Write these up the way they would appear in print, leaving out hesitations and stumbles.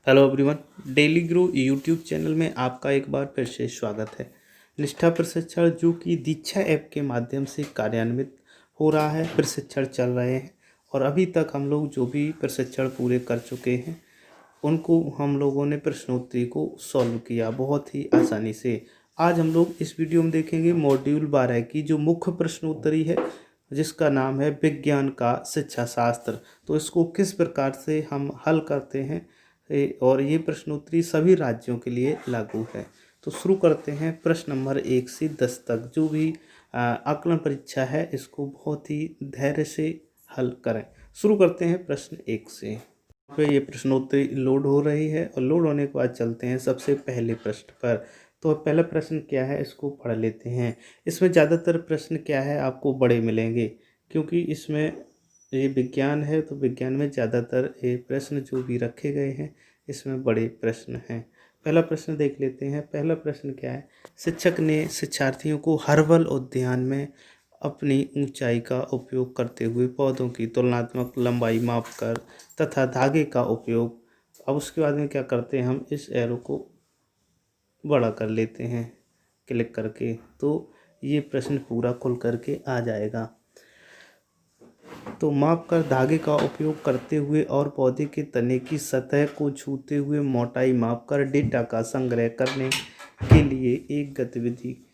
Hello everyone. Daily grow YouTube channel में आपका एक बार फिर से स्वागत है। निष्ठा प्रशिक्षण जो कि दीक्षा ऐप के माध्यम से कार्यान्वित हो रहा है, प्रशिक्षण चल रहे हैं और अभी तक हम लोग जो भी प्रशिक्षण पूरे कर चुके हैं उनको हम लोगों ने प्रश्नोत्तरी को सॉल्व किया बहुत ही आसानी से। आज हम लोग इस वीडियो में देखेंगे मॉड्यूल 12 की जो मुख्य प्रश्नोत्तरी है, जिसका नाम है विज्ञान का शिक्षा शास्त्र। तो इसको किस प्रकार से हम हल करते हैं और ये प्रश्नोत्तरी सभी राज्यों के लिए लागू है। तो शुरू करते हैं प्रश्न नंबर 1 से 10 तक। जो भी आकलन परीक्षा है इसको बहुत ही धैर्य से हल करें। शुरू करते हैं प्रश्न 1 से। पे ये प्रश्नोत्तरी लोड हो रही है और लोड होने के बाद चलते हैं सबसे पहले प्रश्न पर। तो पहला प्रश्न क्या है इसको पढ़ लेते हैं। इसमें ज़्यादातर प्रश्न क्या है आपको बड़े मिलेंगे, क्योंकि इसमें ये विज्ञान है तो विज्ञान में ज़्यादातर ये प्रश्न जो भी रखे गए हैं इसमें बड़े प्रश्न हैं। पहला प्रश्न देख लेते हैं। पहला प्रश्न क्या है, शिक्षक ने शिक्षार्थियों को हर्बल उद्यान में अपनी ऊंचाई का उपयोग करते हुए पौधों की तुलनात्मक लंबाई मापकर तथा धागे का उपयोग। अब उसके बाद में क्या करते हैं, हम इस एरो को बड़ा कर लेते हैं क्लिक करके, तो ये प्रश्न पूरा खुल करके आ जाएगा। तो माप कर धागे का उपयोग करते हुए और पौधे के तने की सतह को छूते हुए मोटाई माप कर डेटा का संग्रह करने के लिए एक गतिविधि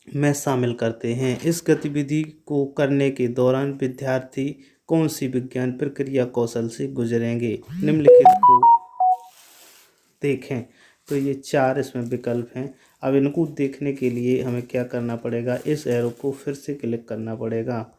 में शामिल करते हैं। इस गतिविधि को करने के दौरान विद्यार्थी कौन सी विज्ञान प्रक्रिया कौशल से गुजरेंगे, निम्नलिखित को देखें। तो ये 4 इसमें विकल्प हैं। अब इनको देखने के लिए हमें क्या करना पड़ेगा, इस एरो को फिर से क्लिक करना पड़ेगा।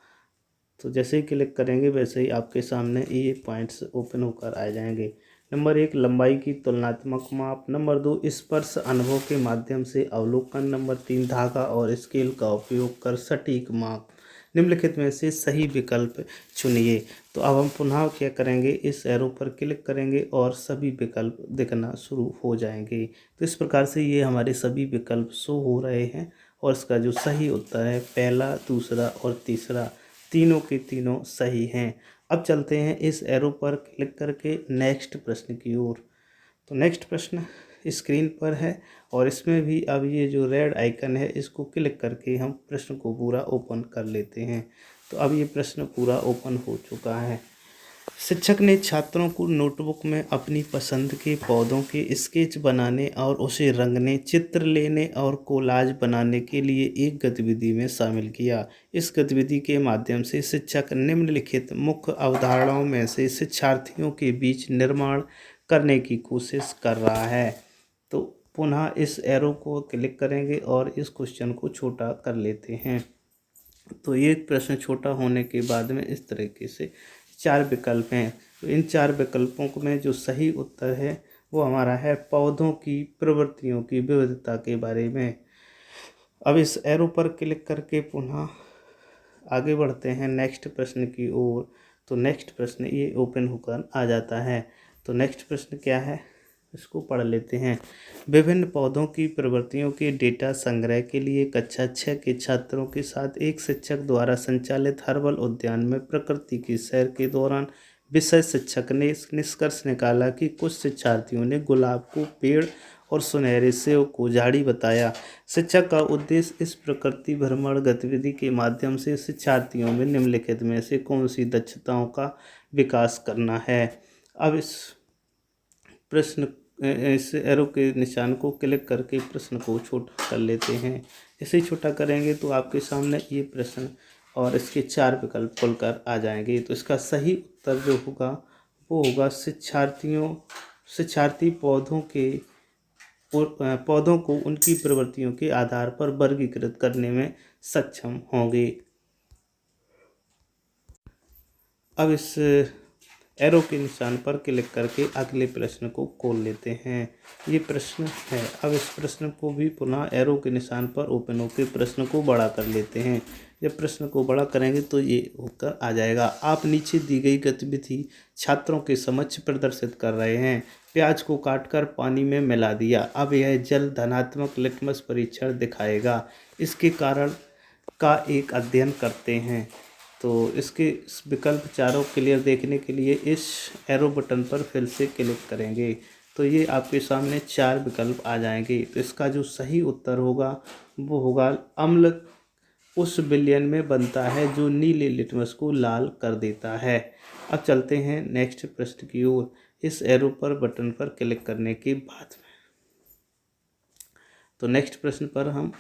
तो जैसे ही क्लिक करेंगे वैसे ही आपके सामने ये पॉइंट्स ओपन होकर आ जाएंगे। नंबर 1 लंबाई की तुलनात्मक माप। नंबर 2 स्पर्श अनुभव के माध्यम से अवलोकन। नंबर 3 धागा और स्केल का उपयोग कर सटीक माप। निम्नलिखित में से सही विकल्प चुनिए। तो अब हम पुनः क्या करेंगे, इस एरो पर क्लिक करेंगे और सभी विकल्प दिखना शुरू हो जाएंगे। तो इस प्रकार से ये हमारे सभी विकल्प शो हो रहे हैं और इसका जो सही उत्तर है पहला, दूसरा और तीसरा, तीनों के तीनों सही हैं। अब चलते हैं इस एरो पर क्लिक करके नेक्स्ट प्रश्न की ओर। तो नेक्स्ट प्रश्न स्क्रीन पर है और इसमें भी अब ये जो रेड आइकन है इसको क्लिक करके हम प्रश्न को पूरा ओपन कर लेते हैं। तो अब ये प्रश्न पूरा ओपन हो चुका है। शिक्षक ने छात्रों को नोटबुक में अपनी पसंद के पौधों के स्केच बनाने और उसे रंगने, चित्र लेने और कोलाज बनाने के लिए एक गतिविधि में शामिल किया। इस गतिविधि के माध्यम से शिक्षक निम्नलिखित मुख्य अवधारणाओं में से शिक्षार्थियों के बीच निर्माण करने की कोशिश कर रहा है। तो पुनः इस एरो को क्लिक करेंगे और इस क्वेश्चन को छोटा कर लेते हैं। तो ये प्रश्न छोटा होने के बाद में इस तरीके से 4 विकल्प हैं। तो इन 4 विकल्पों में जो सही उत्तर है वो हमारा है पौधों की प्रवृत्तियों की विविधता के बारे में। अब इस एरो पर क्लिक करके पुनः आगे बढ़ते हैं नेक्स्ट प्रश्न की ओर। तो नेक्स्ट प्रश्न ये ओपन होकर आ जाता है। तो नेक्स्ट प्रश्न क्या है इसको पढ़ लेते हैं। विभिन्न पौधों की प्रवृत्तियों के डेटा संग्रह के लिए कक्षा 6 के छात्रों के साथ एक शिक्षक द्वारा संचालित हर्बल उद्यान में प्रकृति की सैर के दौरान विषय शिक्षक ने निष्कर्ष निकाला कि कुछ शिक्षार्थियों ने गुलाब को पेड़ और सुनहरे सेब को झाड़ी बताया। शिक्षक का उद्देश्य इस प्रकृति भ्रमण गतिविधि के माध्यम से शिक्षार्थियों में निम्नलिखित में से कौन सी दक्षताओं का विकास करना है। अब इस एरो के निशान को क्लिक करके प्रश्न को छोटा कर लेते हैं। इसे छोटा करेंगे तो आपके सामने ये प्रश्न और इसके 4 विकल्प खुलकर आ जाएंगे। तो इसका सही उत्तर जो होगा वो होगा शिक्षार्थी पौधों को उनकी प्रवृत्तियों के आधार पर वर्गीकृत करने में सक्षम होंगे। अब इस एरो के निशान पर क्लिक करके अगले प्रश्न को खोल लेते हैं। ये प्रश्न है। अब इस प्रश्न को भी पुनः एरो के निशान पर ओपन होकर प्रश्न को बड़ा कर लेते हैं। जब प्रश्न को बड़ा करेंगे तो ये होकर आ जाएगा। आप नीचे दी गई गतिविधि छात्रों के समक्ष प्रदर्शित कर रहे हैं। प्याज को काटकर पानी में मिला दिया। अब यह जल धनात्मक लिटमस परीक्षण दिखाएगा। इसके कारण का एक अध्ययन करते हैं। तो इसके इस विकल्प चारों क्लियर देखने के लिए इस एरो बटन पर फिर से क्लिक करेंगे तो ये आपके सामने 4 विकल्प आ जाएंगे। तो इसका जो सही उत्तर होगा वो होगा अम्ल उस विलयन में बनता है जो नीले लिटमस को लाल कर देता है। अब चलते हैं नेक्स्ट प्रश्न की ओर। इस एरो पर बटन पर क्लिक करने के बाद तो नेक्स्ट प्रश्न पर हम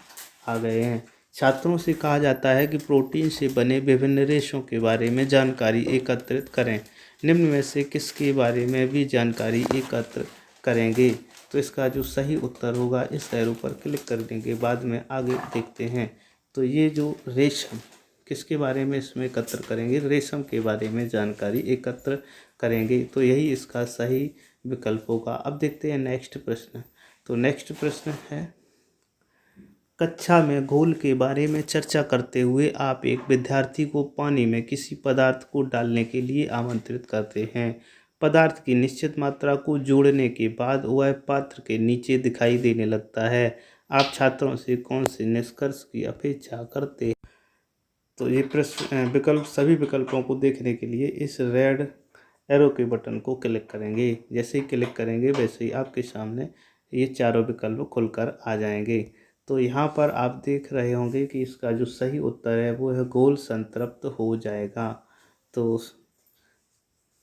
आ गए हैं। छात्रों से कहा जाता है कि प्रोटीन से बने विभिन्न रेशों के बारे में जानकारी एकत्रित करें। निम्न में से किसके बारे में भी जानकारी एकत्र करेंगे? तो इसका जो सही उत्तर होगा इस एरो पर क्लिक करने के बाद में आगे देखते हैं। तो ये जो रेशम किसके बारे में इसमें एकत्र करेंगे? रेशम के बारे में जानकारी एकत्र करेंगे। तो यही इसका सही विकल्प होगा। अब देखते हैं नेक्स्ट प्रश्न। तो नेक्स्ट प्रश्न है, कक्षा में घोल के बारे में चर्चा करते हुए आप एक विद्यार्थी को पानी में किसी पदार्थ को डालने के लिए आमंत्रित करते हैं। पदार्थ की निश्चित मात्रा को जोड़ने के बाद वह पात्र के नीचे दिखाई देने लगता है। आप छात्रों से कौन से निष्कर्ष की अपेक्षा करते हैं? तो ये प्रश्न विकल्प सभी विकल्पों को देखने के लिए इस रेड एरो के बटन को क्लिक करेंगे। जैसे ही क्लिक करेंगे वैसे ही आपके सामने ये चारों विकल्प खुलकर आ जाएंगे। तो यहाँ पर आप देख रहे होंगे कि इसका जो सही उत्तर है वो है घोल संतृप्त हो जाएगा। तो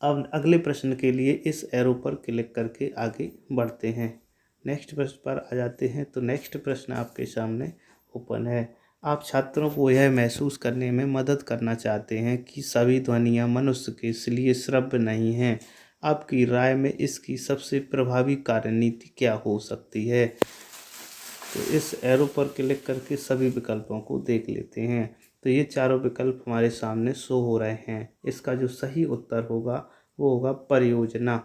अब अगले प्रश्न के लिए इस एरो पर क्लिक करके आगे बढ़ते हैं। नेक्स्ट प्रश्न पर आ जाते हैं। तो नेक्स्ट प्रश्न आपके सामने ओपन है। आप छात्रों को यह महसूस करने में मदद करना चाहते हैं कि सभी ध्वनियाँ मनुष्य के लिए श्रव्य नहीं हैं। आपकी राय में इसकी सबसे प्रभावी कार्यनीति क्या हो सकती है? तो इस एरो पर क्लिक करके सभी विकल्पों को देख लेते हैं। तो ये चारों विकल्प हमारे सामने शो हो रहे हैं। इसका जो सही उत्तर होगा वो होगा परियोजना।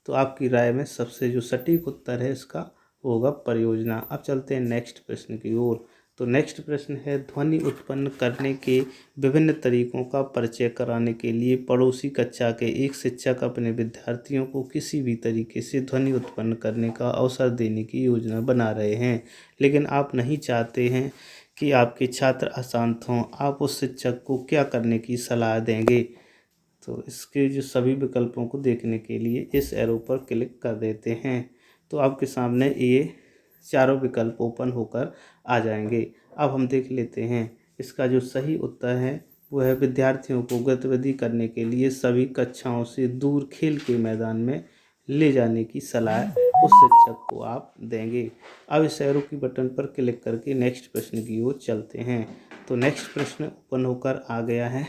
तो आपकी राय में सबसे जो सटीक उत्तर है इसका वो होगा परियोजना। अब चलते हैं नेक्स्ट प्रश्न की ओर। तो नेक्स्ट प्रश्न है, ध्वनि उत्पन्न करने के विभिन्न तरीकों का परिचय कराने के लिए पड़ोसी कक्षा के एक शिक्षक अपने विद्यार्थियों को किसी भी तरीके से ध्वनि उत्पन्न करने का अवसर देने की योजना बना रहे हैं, लेकिन आप नहीं चाहते हैं कि आपके छात्र अशांत हों। आप उस शिक्षक को क्या करने की सलाह देंगे? तो इसके जो सभी विकल्पों को देखने के लिए इस एरो पर क्लिक कर देते हैं। तो आपके सामने ये चारों विकल्प ओपन होकर आ जाएंगे। अब हम देख लेते हैं। इसका जो सही उत्तर है वो है विद्यार्थियों को गतिविधि करने के लिए सभी कक्षाओं से दूर खेल के मैदान में ले जाने की सलाह उस शिक्षक को आप देंगे। अब इस एरो की बटन पर क्लिक करके नेक्स्ट प्रश्न की ओर चलते हैं। तो नेक्स्ट प्रश्न ओपन होकर आ गया है।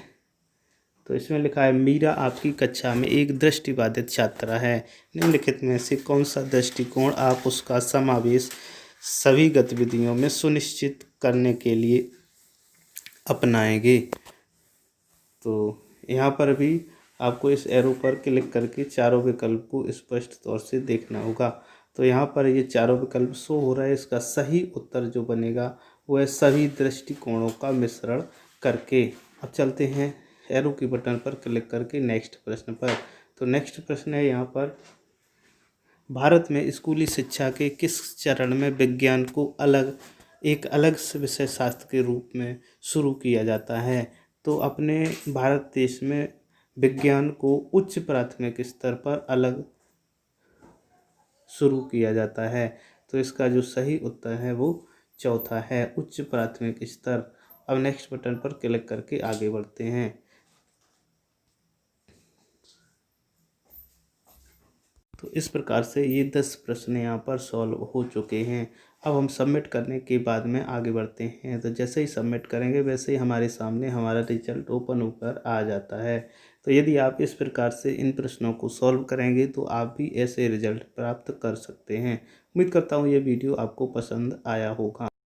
तो इसमें लिखा है, मीरा आपकी कक्षा में एक दृष्टिबाधित छात्रा है। निम्नलिखित में से कौन सा दृष्टिकोण आप उसका समावेश सभी गतिविधियों में सुनिश्चित करने के लिए अपनाएंगे? तो यहाँ पर भी आपको इस एरो पर क्लिक करके चारों विकल्प को स्पष्ट तौर से देखना होगा। तो यहाँ पर ये चारों विकल्प शो हो रहा है। इसका सही उत्तर जो बनेगा वो है सभी दृष्टिकोणों का मिश्रण करके। अब चलते हैं एरो की बटन पर क्लिक करके नेक्स्ट प्रश्न पर। तो नेक्स्ट प्रश्न है यहाँ पर, भारत में स्कूली शिक्षा के किस चरण में विज्ञान को एक अलग विषय शास्त्र के रूप में शुरू किया जाता है? तो अपने भारत देश में विज्ञान को उच्च प्राथमिक स्तर पर अलग शुरू किया जाता है। तो इसका जो सही उत्तर है वो चौथा है, उच्च प्राथमिक स्तर। अब नेक्स्ट बटन पर क्लिक करके आगे बढ़ते हैं। तो इस प्रकार से ये 10 प्रश्न यहाँ पर सॉल्व हो चुके हैं। अब हम सबमिट करने के बाद में आगे बढ़ते हैं। तो जैसे ही सबमिट करेंगे वैसे ही हमारे सामने हमारा रिजल्ट ओपन होकर आ जाता है। तो यदि आप इस प्रकार से इन प्रश्नों को सॉल्व करेंगे तो आप भी ऐसे रिजल्ट प्राप्त कर सकते हैं। उम्मीद करता हूँ ये वीडियो आपको पसंद आया होगा।